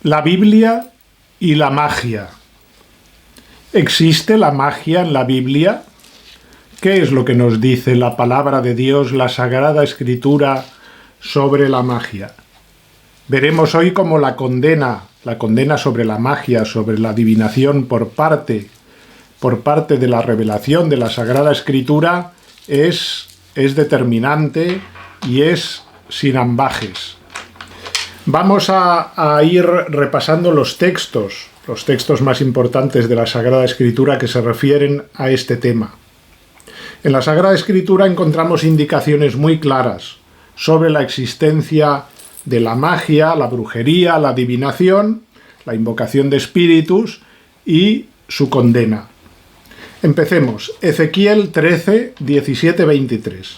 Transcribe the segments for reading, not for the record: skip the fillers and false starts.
La Biblia y la magia. ¿Existe la magia en la Biblia? ¿Qué es lo que nos dice la palabra de Dios, la Sagrada Escritura, sobre la magia? Veremos hoy cómo la condena sobre la magia, sobre la adivinación por parte de la revelación de la Sagrada Escritura es determinante y es sin ambages. Vamos a ir repasando los textos más importantes de la Sagrada Escritura que se refieren a este tema. En la Sagrada Escritura encontramos indicaciones muy claras sobre la existencia de la magia, la brujería, la adivinación, la invocación de espíritus y su condena. Empecemos. Ezequiel 13, 17, 23.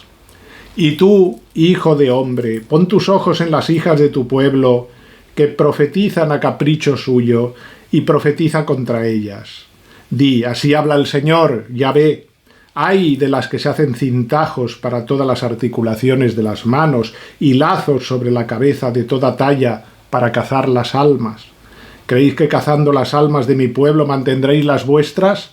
Y tú, hijo de hombre, pon tus ojos en las hijas de tu pueblo, que profetizan a capricho suyo, y profetiza contra ellas. Di, así habla el Señor, Yahvé. Ay de las que se hacen cintajos para todas las articulaciones de las manos y lazos sobre la cabeza de toda talla para cazar las almas. ¿Creéis que cazando las almas de mi pueblo mantendréis las vuestras?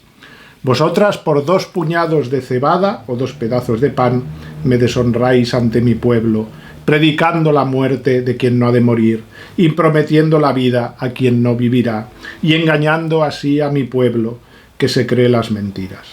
Vosotras por 2 puñados de cebada o 2 pedazos de pan me deshonráis ante mi pueblo, predicando la muerte de quien no ha de morir, y prometiendo la vida a quien no vivirá, y engañando así a mi pueblo, que se cree las mentiras.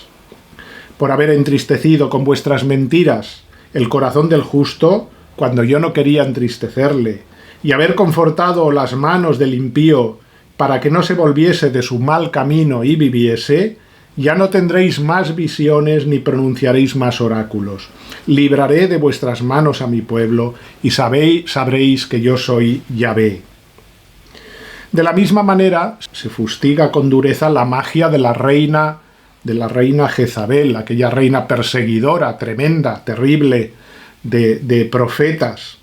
Por haber entristecido con vuestras mentiras el corazón del justo, cuando yo no quería entristecerle, y haber confortado las manos del impío, para que no se volviese de su mal camino y viviese, ya no tendréis más visiones ni pronunciaréis más oráculos. Libraré de vuestras manos a mi pueblo y sabréis que yo soy Yahvé. De la misma manera se fustiga con dureza la magia de la reina Jezabel, aquella reina perseguidora, tremenda, terrible, de profetas.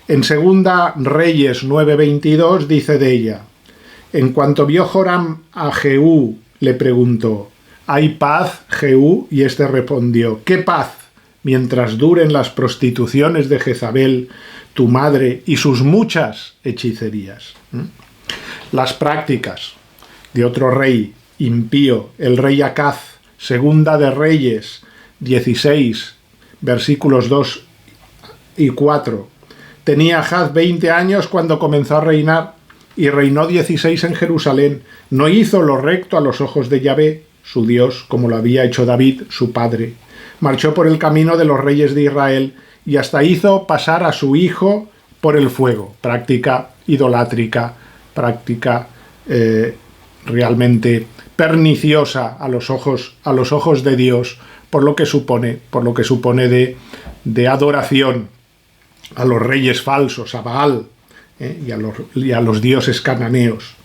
En 2 Reyes 9:22 dice de ella: en cuanto vio Joram a Jehú, le preguntó: ¿hay paz, Jehú? Y éste respondió: ¿qué paz? Mientras duren las prostituciones de Jezabel, tu madre, y sus muchas hechicerías. Las prácticas de otro rey impío, el rey Acaz, 2 de Reyes 16, versículos 2 y 4. Tenía Acaz 20 años cuando comenzó a reinar, y reinó 16 en Jerusalén. No hizo lo recto a los ojos de Yahvé, su Dios, como lo había hecho David, su padre. Marchó por el camino de los reyes de Israel y hasta hizo pasar a su hijo por el fuego. Práctica idolátrica, práctica realmente perniciosa a los ojos de Dios, por lo que supone de adoración a los reyes falsos, a Baal, y a los dioses cananeos.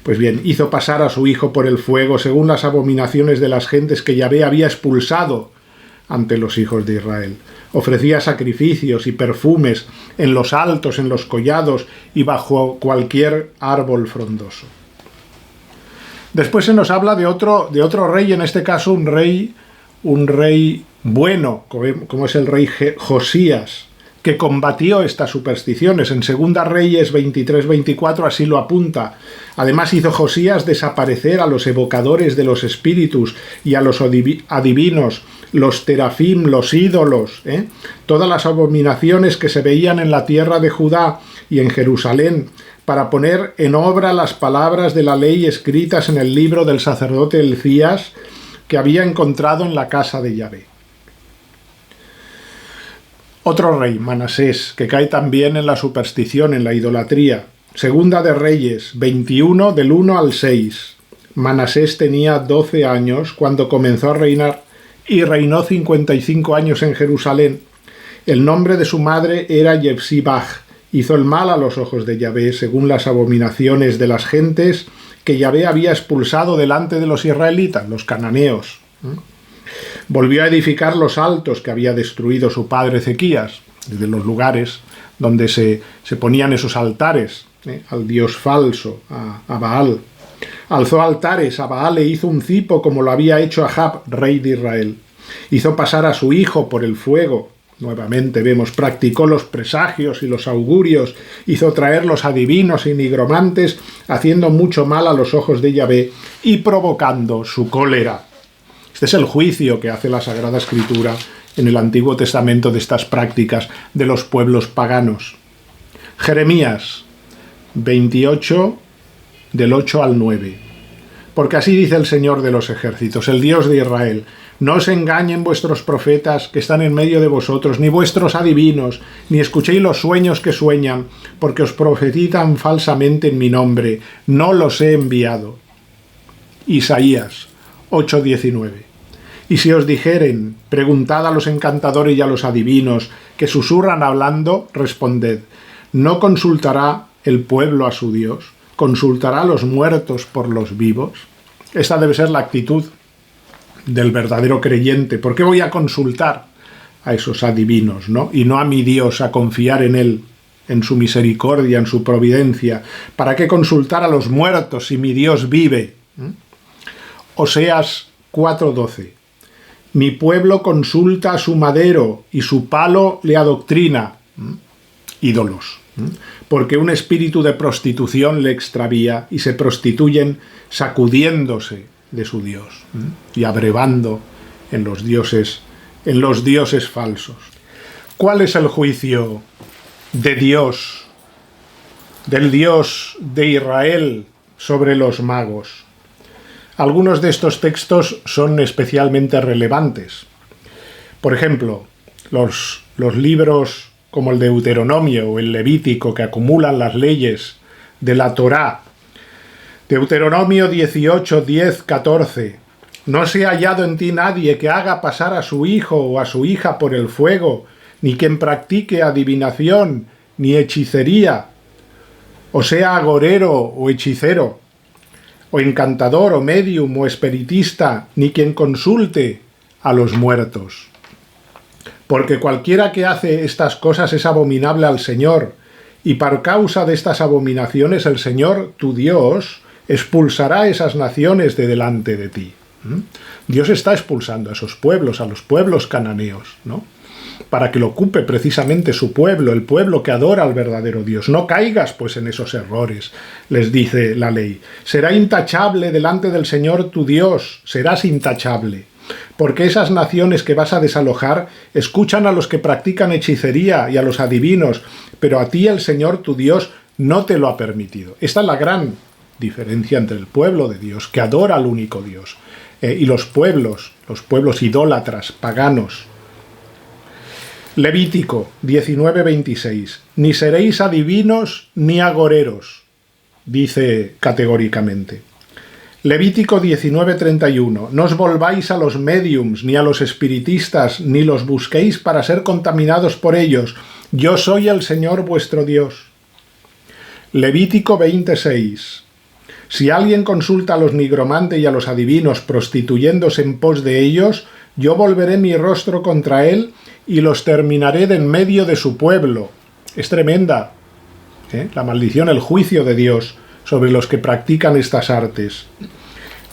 Pues bien, hizo pasar a su hijo por el fuego según las abominaciones de las gentes que Yahvé había expulsado ante los hijos de Israel. Ofrecía sacrificios y perfumes en los altos, en los collados y bajo cualquier árbol frondoso. Después se nos habla de otro rey, en este caso un rey bueno, como es el rey Josías, que combatió estas supersticiones. En 2 Reyes 23-24 así lo apunta. Además hizo Josías desaparecer a los evocadores de los espíritus y a los adivinos, los terafim, los ídolos, todas las abominaciones que se veían en la tierra de Judá y en Jerusalén, para poner en obra las palabras de la ley escritas en el libro del sacerdote Elías que había encontrado en la casa de Yahvé. Otro rey, Manasés, que cae también en la superstición, en la idolatría. 2 de Reyes 21, del 1 al 6. Manasés tenía 12 años cuando comenzó a reinar y reinó 55 años en Jerusalén. El nombre de su madre era Jepsibaj. Hizo el mal a los ojos de Yahvé según las abominaciones de las gentes que Yahvé había expulsado delante de los israelitas, los cananeos. Volvió a edificar los altos que había destruido su padre Ezequías, desde los lugares donde se ponían esos altares al dios falso, a Baal. Alzó altares a Baal e hizo un cipo como lo había hecho Ahab, rey de Israel. Hizo pasar a su hijo por el fuego, Nuevamente vemos, practicó los presagios y los augurios, hizo traer los adivinos y nigromantes, haciendo mucho mal a los ojos de Yahvé y provocando su cólera. Este es el juicio que hace la Sagrada Escritura en el Antiguo Testamento de estas prácticas de los pueblos paganos. Jeremías 28, del 8 al 9. Porque así dice el Señor de los ejércitos, el Dios de Israel: no os engañen vuestros profetas que están en medio de vosotros, ni vuestros adivinos, ni escuchéis los sueños que sueñan, porque os profetizan falsamente en mi nombre. No los he enviado. Isaías 8:19. Y si os dijeren, preguntad a los encantadores y a los adivinos, que susurran hablando, responded: ¿no consultará el pueblo a su Dios? ¿Consultará a los muertos por los vivos? Esta debe ser la actitud del verdadero creyente. ¿Por qué voy a consultar a esos adivinos, ¿no? Y no a mi Dios, a confiar en Él, en su misericordia, en su providencia? ¿Para qué consultar a los muertos si mi Dios vive? Oseas 4:12. Mi pueblo consulta a su madero y su palo le adoctrina. Ídolos. Porque un espíritu de prostitución le extravía y se prostituyen sacudiéndose de su Dios y abrevando en los dioses falsos. ¿Cuál es el juicio de Dios, del Dios de Israel, sobre los magos? Algunos de estos textos son especialmente relevantes. Por ejemplo, los libros como el Deuteronomio o el Levítico, que acumulan las leyes de la Torá. Deuteronomio 18, 10, 14. No se ha hallado en ti nadie que haga pasar a su hijo o a su hija por el fuego, ni quien practique adivinación, ni hechicería, o sea agorero o hechicero, o encantador o medium o espiritista, ni quien consulte a los muertos. Porque cualquiera que hace estas cosas es abominable al Señor, y por causa de estas abominaciones el Señor, tu Dios, expulsará esas naciones de delante de ti. Dios está expulsando a esos pueblos, a los pueblos cananeos, ¿no? Para que lo ocupe precisamente su pueblo, el pueblo que adora al verdadero Dios. No caigas, pues, en esos errores, les dice la ley. Será intachable delante del Señor tu Dios, serás intachable. Porque esas naciones que vas a desalojar escuchan a los que practican hechicería y a los adivinos, pero a ti el Señor tu Dios no te lo ha permitido. Esta es la gran diferencia entre el pueblo de Dios, que adora al único Dios, y los pueblos idólatras, paganos. Levítico 19:26. Ni seréis adivinos ni agoreros, dice categóricamente. Levítico 19:31. No os volváis a los médiums, ni a los espiritistas, ni los busquéis para ser contaminados por ellos. Yo soy el Señor vuestro Dios. Levítico 26. Si alguien consulta a los nigromantes y a los adivinos prostituyéndose en pos de ellos, yo volveré mi rostro contra él y los terminaré de en medio de su pueblo. Es tremenda, la maldición, el juicio de Dios sobre los que practican estas artes.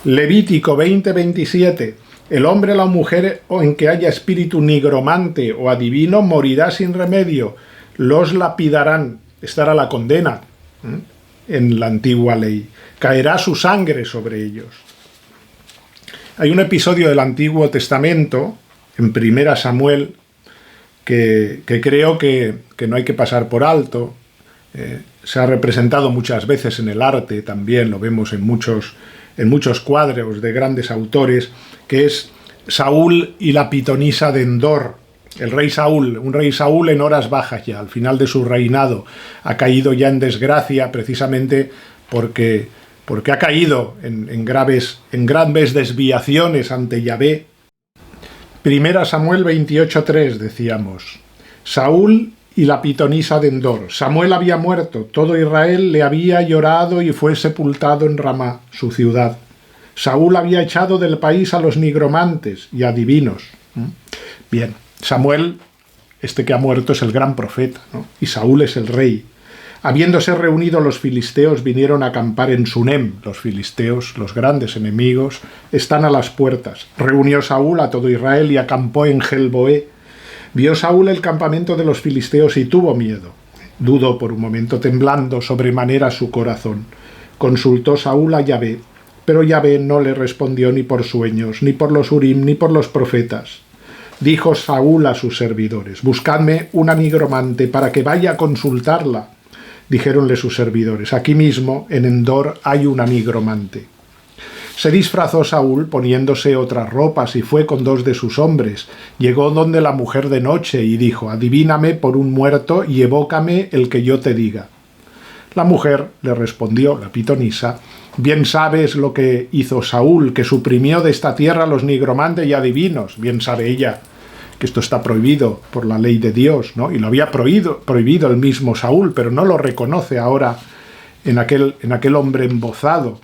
Levítico 20:27. El hombre o la mujer en que haya espíritu nigromante o adivino morirá sin remedio. Los lapidarán. Esta era la condena en la antigua ley. Caerá su sangre sobre ellos. Hay un episodio del Antiguo Testamento, en 1 Samuel, que creo que no hay que pasar por alto. Se ha representado muchas veces en el arte, también lo vemos en muchos cuadros de grandes autores, que es Saúl y la pitonisa de Endor. El rey Saúl, un rey Saúl en horas bajas ya, al final de su reinado, ha caído ya en desgracia precisamente porque ha caído en graves desviaciones ante Yahvé. 1 Samuel 28:3 decíamos. Saúl y la pitonisa de Endor. Samuel había muerto, todo Israel le había llorado y fue sepultado en Ramá, su ciudad. Saúl había echado del país a los nigromantes y adivinos. Bien, Samuel, este que ha muerto, es el gran profeta, ¿no? Y Saúl es el rey. Habiéndose reunido los filisteos, vinieron a acampar en Sunem. Los filisteos, los grandes enemigos, están a las puertas. Reunió Saúl a todo Israel y acampó en Gelboé. Vio Saúl el campamento de los filisteos y tuvo miedo. Dudó por un momento, temblando sobremanera su corazón. Consultó Saúl a Yahvé, pero Yahvé no le respondió ni por sueños, ni por los Urim, ni por los profetas. Dijo Saúl a sus servidores: buscadme una nigromante para que vaya a consultarla. Dijéronle sus servidores: aquí mismo, en Endor, hay una nigromante. Se disfrazó Saúl poniéndose otras ropas y fue con 2 de sus hombres. Llegó donde la mujer de noche y dijo: adivíname por un muerto y evócame el que yo te diga. La mujer le respondió, la pitonisa: bien sabes lo que hizo Saúl, que suprimió de esta tierra los nigromantes y adivinos. Bien sabe ella que esto está prohibido por la ley de Dios, ¿no? Y lo había prohibido el mismo Saúl, pero no lo reconoce ahora en aquel hombre embozado.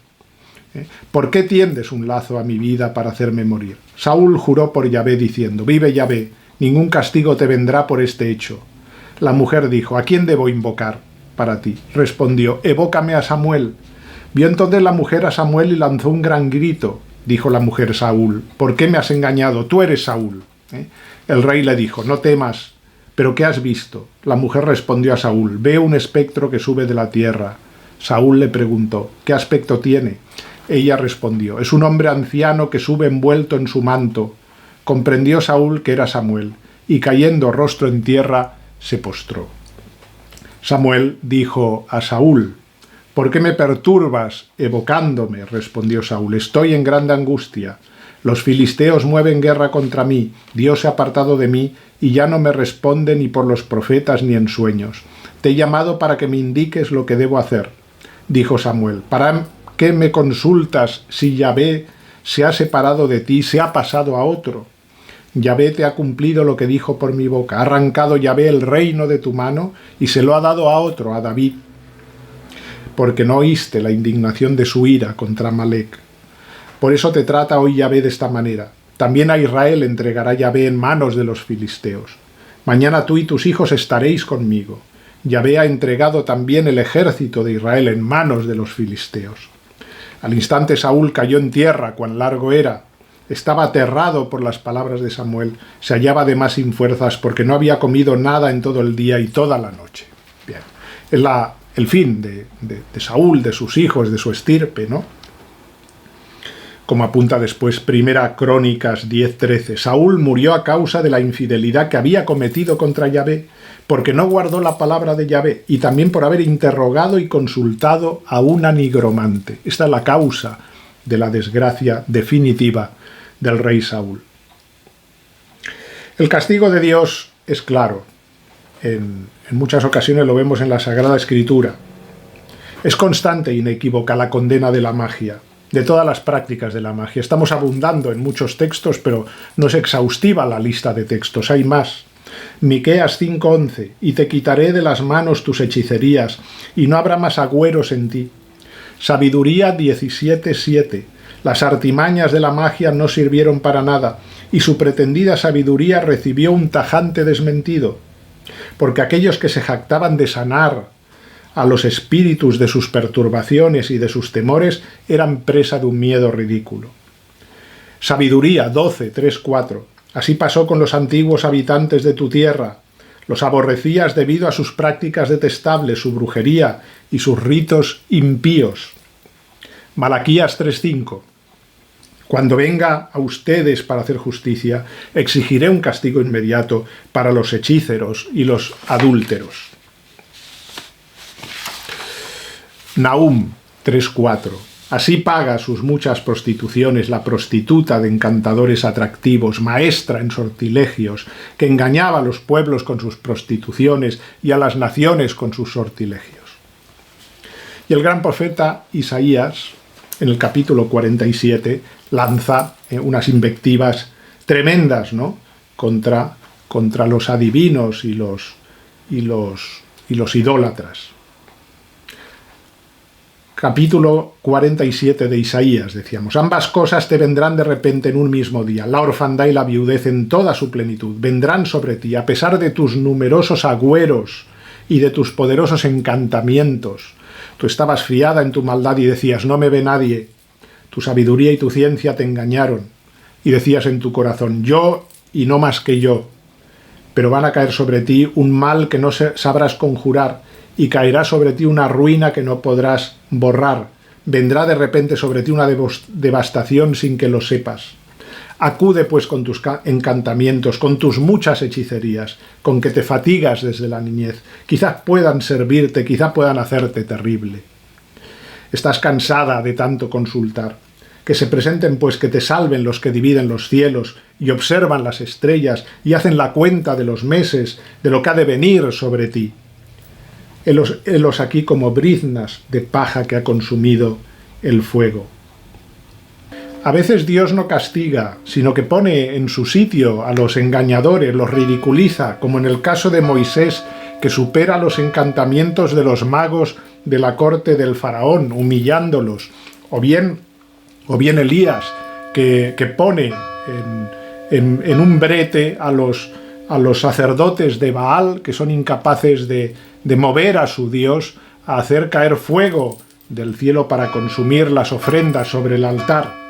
¿Por qué tiendes un lazo a mi vida para hacerme morir? Saúl juró por Yahvé diciendo: vive Yahvé, ningún castigo te vendrá por este hecho. La mujer dijo: ¿a quién debo invocar para ti? Respondió: evócame a Samuel. Vio entonces la mujer a Samuel y lanzó un gran grito. Dijo la mujer: Saúl, ¿por qué me has engañado? Tú eres Saúl. El rey le dijo: no temas. ¿Pero qué has visto? La mujer respondió a Saúl: veo un espectro que sube de la tierra. Saúl le preguntó: ¿qué aspecto tiene? Ella respondió: es un hombre anciano que sube envuelto en su manto. Comprendió Saúl que era Samuel, y cayendo rostro en tierra, se postró. Samuel dijo a Saúl: ¿por qué me perturbas evocándome? Respondió Saúl: estoy en grande angustia. Los filisteos mueven guerra contra mí, Dios se ha apartado de mí, y ya no me responde ni por los profetas ni en sueños. Te he llamado para que me indiques lo que debo hacer. Dijo Samuel: ¿para qué me consultas si Yahvé se ha separado de ti, se ha pasado a otro? Yahvé te ha cumplido lo que dijo por mi boca. Ha arrancado Yahvé el reino de tu mano y se lo ha dado a otro, a David, porque no oíste la indignación de su ira contra Amalec. Por eso te trata hoy Yahvé de esta manera. También a Israel entregará Yahvé en manos de los filisteos. Mañana tú y tus hijos estaréis conmigo. Yahvé ha entregado también el ejército de Israel en manos de los filisteos. Al instante Saúl cayó en tierra, cuán largo era. Estaba aterrado por las palabras de Samuel. Se hallaba además sin fuerzas porque no había comido nada en todo el día y toda la noche. Bien, es el fin de Saúl, de sus hijos, de su estirpe, ¿no? Como apunta después Primera Crónicas 10:13. Saúl murió a causa de la infidelidad que había cometido contra Yahvé, porque no guardó la palabra de Yahvé, y también por haber interrogado y consultado a una nigromante. Esta es la causa de la desgracia definitiva del rey Saúl. El castigo de Dios es claro. En muchas ocasiones lo vemos en la Sagrada Escritura. Es constante e inequívoca la condena de la magia, de todas las prácticas de la magia. Estamos abundando en muchos textos, pero no es exhaustiva la lista de textos, hay más. Miqueas 5:11: y te quitaré de las manos tus hechicerías, y no habrá más agüeros en ti. Sabiduría 17:7: las artimañas de la magia no sirvieron para nada, y su pretendida sabiduría recibió un tajante desmentido, porque aquellos que se jactaban de sanar a los espíritus de sus perturbaciones y de sus temores eran presa de un miedo ridículo. Sabiduría 12:3-4: así pasó con los antiguos habitantes de tu tierra. Los aborrecías debido a sus prácticas detestables, su brujería y sus ritos impíos. Malaquías 3:5: cuando venga a ustedes para hacer justicia, exigiré un castigo inmediato para los hechiceros y los adúlteros. Nahum 3:4: así paga sus muchas prostituciones la prostituta de encantadores atractivos, maestra en sortilegios, que engañaba a los pueblos con sus prostituciones y a las naciones con sus sortilegios. Y el gran profeta Isaías, en el capítulo 47, lanza unas invectivas tremendas, ¿no?, contra los adivinos y los idólatras. Capítulo 47 de Isaías, decíamos: ambas cosas te vendrán de repente en un mismo día, la orfandad y la viudez en toda su plenitud, vendrán sobre ti, a pesar de tus numerosos agüeros y de tus poderosos encantamientos. Tú estabas fiada en tu maldad y decías: no me ve nadie. Tu sabiduría y tu ciencia te engañaron, y decías en tu corazón: yo y no más que yo. pero van a caer sobre ti un mal que no sabrás conjurar, y caerá sobre ti una ruina que no podrás borrar. Vendrá de repente sobre ti una devastación sin que lo sepas. Acude pues con tus encantamientos, con tus muchas hechicerías, con que te fatigas desde la niñez. Quizás puedan servirte, quizás puedan hacerte terrible. Estás cansada de tanto consultar. Que se presenten pues que te salven los que dividen los cielos y observan las estrellas y hacen la cuenta de los meses, de lo que ha de venir sobre ti. Helos aquí como briznas de paja que ha consumido el fuego. A veces Dios no castiga, sino que pone en su sitio a los engañadores, los ridiculiza, como en el caso de Moisés, que supera los encantamientos de los magos de la corte del faraón, humillándolos, o bien Elías, que pone en un brete a los sacerdotes de Baal, que son incapaces de mover a su Dios, a hacer caer fuego del cielo para consumir las ofrendas sobre el altar.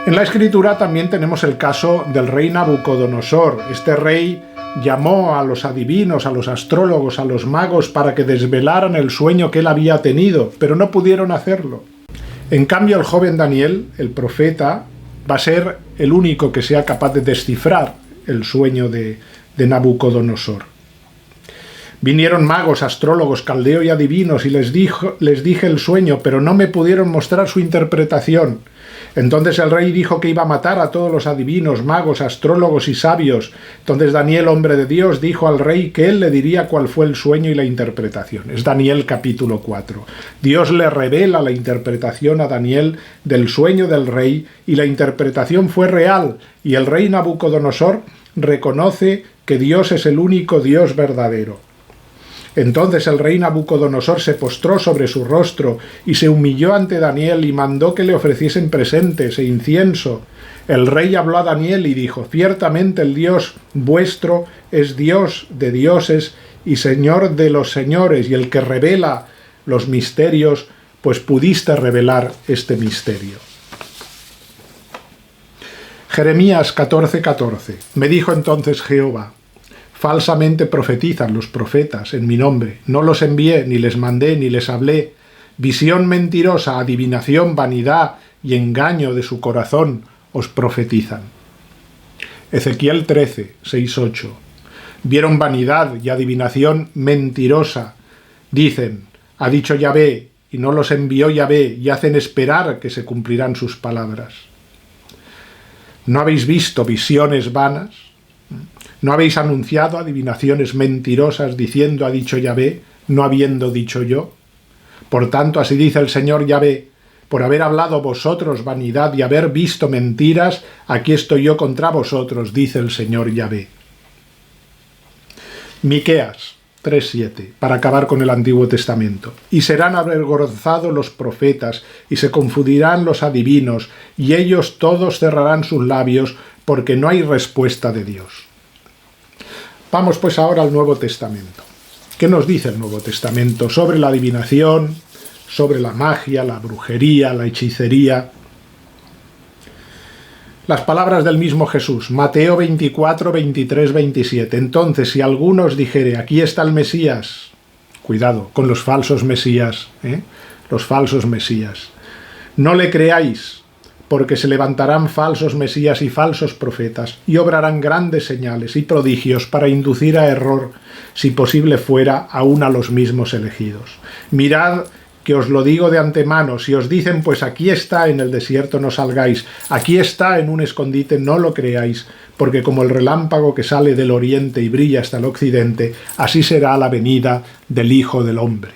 En la Escritura también tenemos el caso del rey Nabucodonosor. Este rey llamó a los adivinos, a los astrólogos, a los magos para que desvelaran el sueño que él había tenido, pero no pudieron hacerlo. En cambio, el joven Daniel, el profeta, va a ser el único que sea capaz de descifrar el sueño de Nabucodonosor. Vinieron magos, astrólogos, caldeos y adivinos y les dije el sueño, pero no me pudieron mostrar su interpretación. Entonces el rey dijo que iba a matar a todos los adivinos, magos, astrólogos y sabios. Entonces Daniel, hombre de Dios, dijo al rey que él le diría cuál fue el sueño y la interpretación. Es Daniel capítulo 4. Dios le revela la interpretación a Daniel del sueño del rey y la interpretación fue real y el rey Nabucodonosor reconoce que Dios es el único Dios verdadero. Entonces el rey Nabucodonosor se postró sobre su rostro y se humilló ante Daniel y mandó que le ofreciesen presentes e incienso. El rey habló a Daniel y dijo: ciertamente el Dios vuestro es Dios de dioses y Señor de los señores y el que revela los misterios, pues pudiste revelar este misterio. Jeremías 14:14. Me dijo entonces Jehová: falsamente profetizan los profetas en mi nombre. No los envié, ni les mandé, ni les hablé. Visión mentirosa, adivinación, vanidad y engaño de su corazón os profetizan. Ezequiel 13, 6, 8. Vieron vanidad y adivinación mentirosa. Dicen: ha dicho Yahvé, y no los envió Yahvé, y hacen esperar que se cumplirán sus palabras. ¿No habéis visto visiones vanas? ¿No habéis anunciado adivinaciones mentirosas diciendo ha dicho Yahvé, no habiendo dicho yo? Por tanto, así dice el Señor Yahvé: por haber hablado vosotros vanidad y haber visto mentiras, aquí estoy yo contra vosotros, dice el Señor Yahvé. Miqueas 3:7, para acabar con el Antiguo Testamento. Y serán avergonzados los profetas, y se confundirán los adivinos, y ellos todos cerrarán sus labios, porque no hay respuesta de Dios. Vamos pues ahora al Nuevo Testamento. ¿Qué nos dice el Nuevo Testamento sobre la adivinación, sobre la magia, la brujería, la hechicería? Las palabras del mismo Jesús, Mateo 24, 23, 27. Entonces, si alguno os dijere, aquí está el Mesías, cuidado con los falsos mesías, los falsos mesías, no le creáis, porque se levantarán falsos mesías y falsos profetas, y obrarán grandes señales y prodigios para inducir a error, si posible fuera, aún a los mismos elegidos. Mirad que os lo digo de antemano, si os dicen, pues aquí está en el desierto, no salgáis, aquí está en un escondite, no lo creáis, porque como el relámpago que sale del oriente y brilla hasta el occidente, así será la venida del Hijo del Hombre.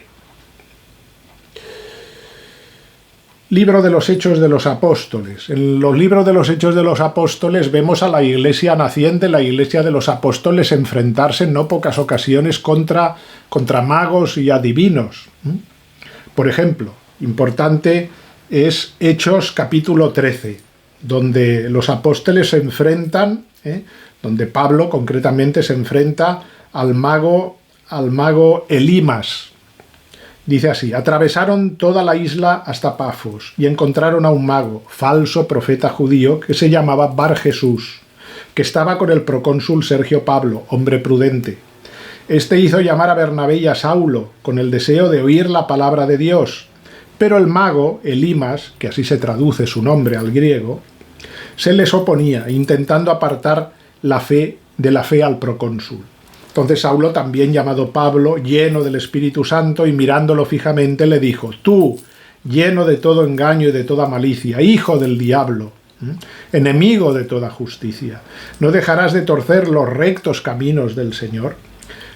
Libro de los Hechos de los Apóstoles. En los libros de los Hechos de los Apóstoles vemos a la iglesia naciente, la iglesia de los apóstoles, enfrentarse en no pocas ocasiones contra magos y adivinos. Por ejemplo, importante es Hechos capítulo 13, donde los apóstoles se enfrentan, donde Pablo concretamente se enfrenta al mago Elimas. Dice así: atravesaron toda la isla hasta Pafos y encontraron a un mago, falso profeta judío, que se llamaba Bar Jesús. que estaba con el procónsul Sergio Pablo, hombre prudente. Este hizo llamar a Bernabé y a Saulo, con el deseo de oír la palabra de Dios. Pero el mago, Elimas, que así se traduce su nombre al griego, se les oponía, intentando apartar la fe al procónsul. Entonces Saulo, también llamado Pablo, lleno del Espíritu Santo y mirándolo fijamente, le dijo: «Tú, lleno de todo engaño y de toda malicia, hijo del diablo, enemigo de toda justicia, ¿no dejarás de torcer los rectos caminos del Señor?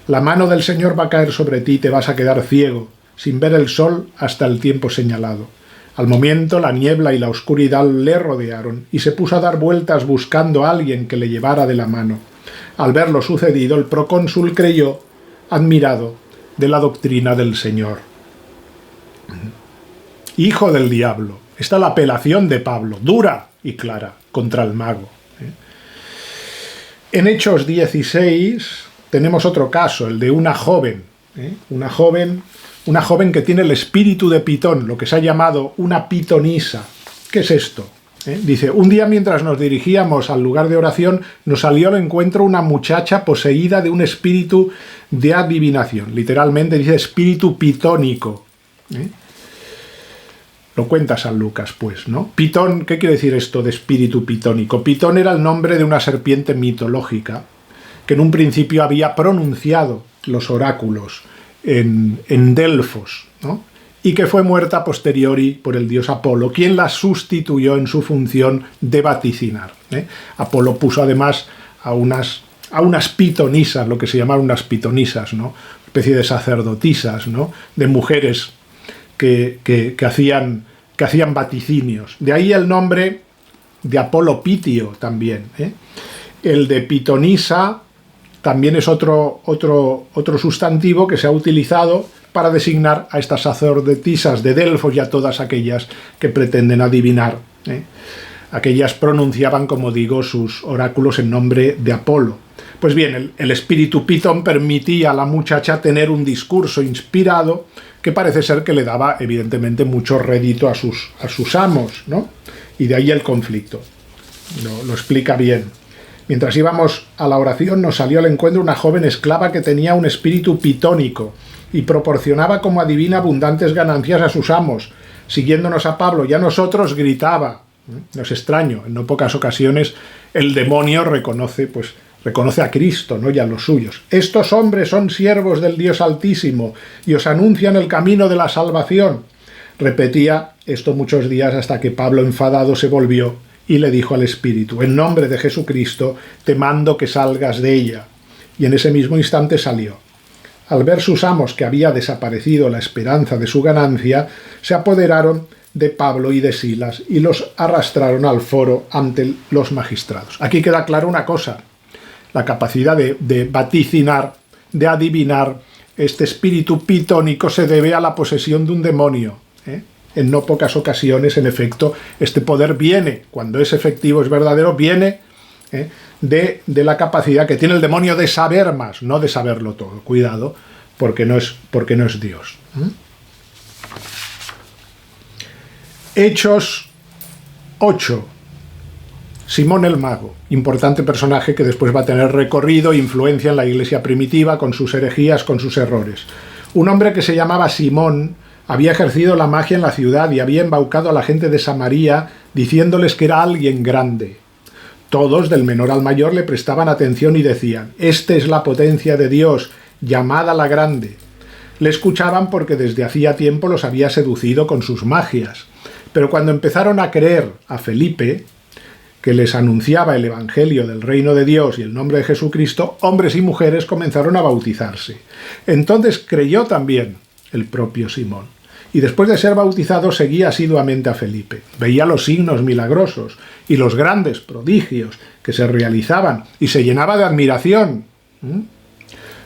La mano del Señor va a caer sobre ti y te vas a quedar ciego, sin ver el sol hasta el tiempo señalado». Al momento la niebla y la oscuridad le rodearon y se puso a dar vueltas buscando a alguien que le llevara de la mano. Al ver lo sucedido, el procónsul creyó, admirado de la doctrina del Señor. Hijo del diablo. Esta es la apelación de Pablo, dura y clara, contra el mago. En Hechos 16 tenemos otro caso, el de una joven. Una joven que tiene el espíritu de Pitón, lo que se ha llamado una pitonisa. ¿Qué es esto? Dice: un día mientras nos dirigíamos al lugar de oración, nos salió al encuentro una muchacha poseída de un espíritu de adivinación. Literalmente dice espíritu pitónico. Lo cuenta San Lucas, pues, ¿no? Pitón, ¿qué quiere decir esto de espíritu pitónico? Pitón era el nombre de una serpiente mitológica que en un principio había pronunciado los oráculos en Delfos, ¿no? Y que fue muerta a posteriori por el dios Apolo, quien la sustituyó en su función de vaticinar. Apolo puso además a unas pitonisas, lo que se llamaban unas pitonisas, ¿no? Una especie de sacerdotisas, ¿no? De mujeres que hacían vaticinios. De ahí el nombre de Apolo Pitio también. El de pitonisa también es otro sustantivo que se ha utilizado para designar a estas sacerdotisas de Delfos y a todas aquellas que pretenden adivinar. Aquellas pronunciaban, como digo, sus oráculos en nombre de Apolo. Pues bien, el espíritu Pitón permitía a la muchacha tener un discurso inspirado que parece ser que le daba, evidentemente, mucho rédito a sus amos, ¿no? Y de ahí el conflicto. Lo explica bien. Mientras íbamos a la oración, nos salió al encuentro una joven esclava que tenía un espíritu pitónico y proporcionaba como adivina abundantes ganancias a sus amos. Siguiéndonos a Pablo y a nosotros, gritaba. No es extraño, en no pocas ocasiones el demonio reconoce a Cristo, ¿no? Y a los suyos. Estos hombres son siervos del Dios Altísimo y os anuncian el camino de la salvación. Repetía esto muchos días hasta que Pablo, enfadado, se volvió y le dijo al espíritu: en nombre de Jesucristo te mando que salgas de ella. Y en ese mismo instante salió. Al ver sus amos que había desaparecido la esperanza de su ganancia, se apoderaron de Pablo y de Silas y los arrastraron al foro ante los magistrados. Aquí queda claro una cosa: la capacidad de vaticinar, de adivinar. Este espíritu pitónico se debe a la posesión de un demonio. En no pocas ocasiones, en efecto, este poder viene, cuando es efectivo, es verdadero, viene de la capacidad que tiene el demonio de saber más, no de saberlo todo. Cuidado, porque no es Dios. Hechos 8. Simón el Mago, importante personaje que después va a tener recorrido e influencia en la iglesia primitiva con sus herejías, con sus errores. Un hombre que se llamaba Simón había ejercido la magia en la ciudad y había embaucado a la gente de Samaria diciéndoles que era alguien grande. Todos, del menor al mayor, le prestaban atención y decían: «Esta es la potencia de Dios, llamada la grande». Le escuchaban porque desde hacía tiempo los había seducido con sus magias. Pero cuando empezaron a creer a Felipe, que les anunciaba el evangelio del reino de Dios y el nombre de Jesucristo, hombres y mujeres comenzaron a bautizarse. Entonces creyó también el propio Simón. Y después de ser bautizado seguía asiduamente a Felipe. Veía los signos milagrosos y los grandes prodigios que se realizaban y se llenaba de admiración.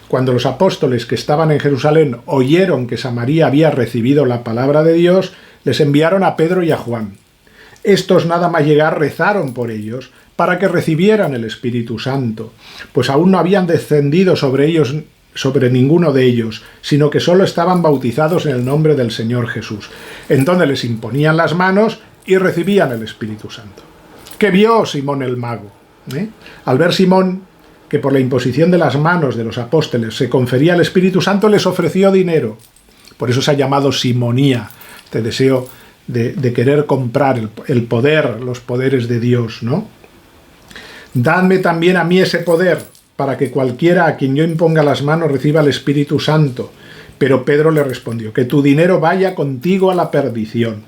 Cuando los apóstoles que estaban en Jerusalén oyeron que Samaria había recibido la palabra de Dios, les enviaron a Pedro y a Juan. Estos, nada más llegar, rezaron por ellos para que recibieran el Espíritu Santo, pues aún no habían descendido sobre ninguno de ellos, sino que solo estaban bautizados en el nombre del Señor Jesús. Entonces les imponían las manos y recibían el Espíritu Santo. ¿Qué vio Simón el Mago? Al ver Simón que por la imposición de las manos de los apóstoles se confería el Espíritu Santo, les ofreció dinero. Por eso se ha llamado simonía, este deseo de querer comprar el poder, los poderes de Dios, ¿no? Dadme también a mí ese poder, para que cualquiera a quien yo imponga las manos reciba el Espíritu Santo. Pero Pedro le respondió, que tu dinero vaya contigo a la perdición,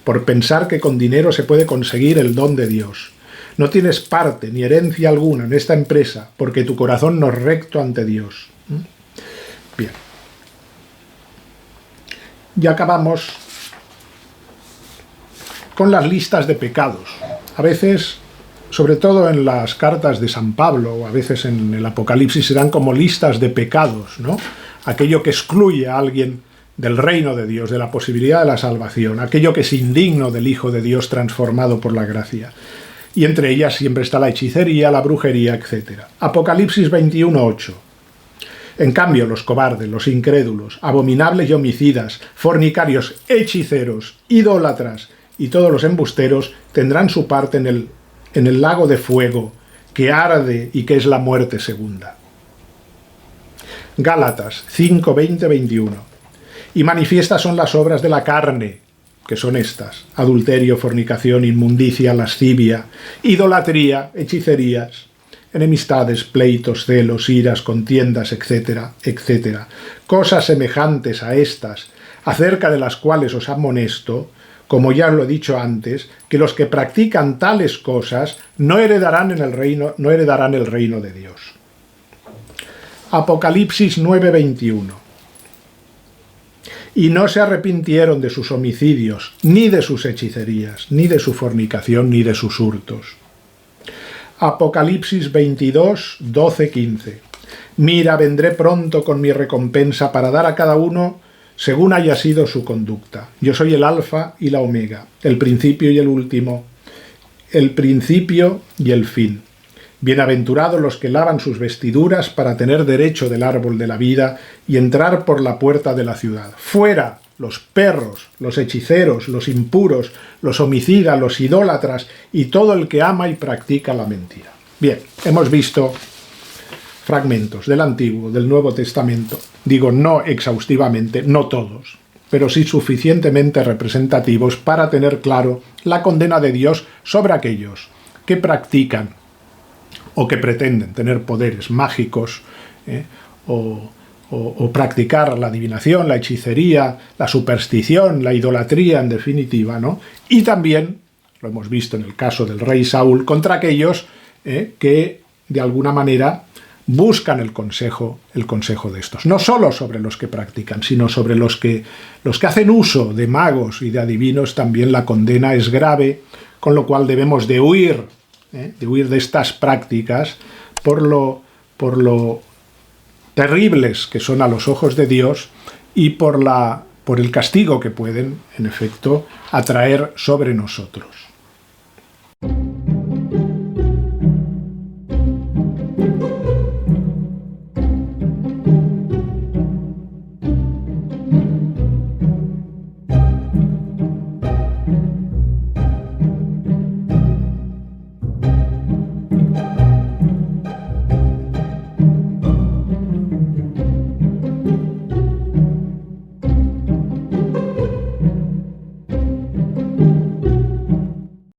por pensar que con dinero se puede conseguir el don de Dios. No tienes parte ni herencia alguna en esta empresa, porque tu corazón no es recto ante Dios. Bien. Ya acabamos con las listas de pecados. A veces, sobre todo en las cartas de San Pablo, o a veces en el Apocalipsis, se dan como listas de pecados, ¿no? Aquello que excluye a alguien del reino de Dios, de la posibilidad de la salvación, aquello que es indigno del Hijo de Dios transformado por la gracia. Y entre ellas siempre está la hechicería, la brujería, etc. Apocalipsis 21:8. En cambio, los cobardes, los incrédulos, abominables y homicidas, fornicarios, hechiceros, idólatras y todos los embusteros tendrán su parte en el lago de fuego que arde y que es la muerte segunda. Gálatas 5, 20, 21. Y manifiestas son las obras de la carne, que son estas: adulterio, fornicación, inmundicia, lascivia, idolatría, hechicerías, enemistades, pleitos, celos, iras, contiendas, etcétera, etcétera. Cosas semejantes a estas, acerca de las cuales os amonesto, como ya lo he dicho antes, que los que practican tales cosas no heredarán el reino de Dios. Apocalipsis 9:21. Y no se arrepintieron de sus homicidios, ni de sus hechicerías, ni de su fornicación, ni de sus hurtos. Apocalipsis 22, 12, 15. Mira, vendré pronto con mi recompensa para dar a cada uno según haya sido su conducta. Yo soy el Alfa y la Omega, el principio y el último, el principio y el fin. Bienaventurados los que lavan sus vestiduras para tener derecho del árbol de la vida y entrar por la puerta de la ciudad. Fuera los perros, los hechiceros, los impuros, los homicidas, los idólatras y todo el que ama y practica la mentira. Bien, hemos visto fragmentos del Antiguo, del Nuevo Testamento, digo no exhaustivamente, no todos, pero sí suficientemente representativos para tener claro la condena de Dios sobre aquellos que practican o que pretenden tener poderes mágicos, o practicar la adivinación, la hechicería, la superstición, la idolatría, en definitiva, ¿no? Y también, lo hemos visto en el caso del rey Saúl, contra aquellos que, de alguna manera, buscan el consejo de estos. No solo sobre los que practican, sino sobre los que hacen uso de magos y de adivinos, también la condena es grave, con lo cual debemos de huir de estas prácticas por lo terribles que son a los ojos de Dios y por el castigo que pueden, en efecto, atraer sobre nosotros.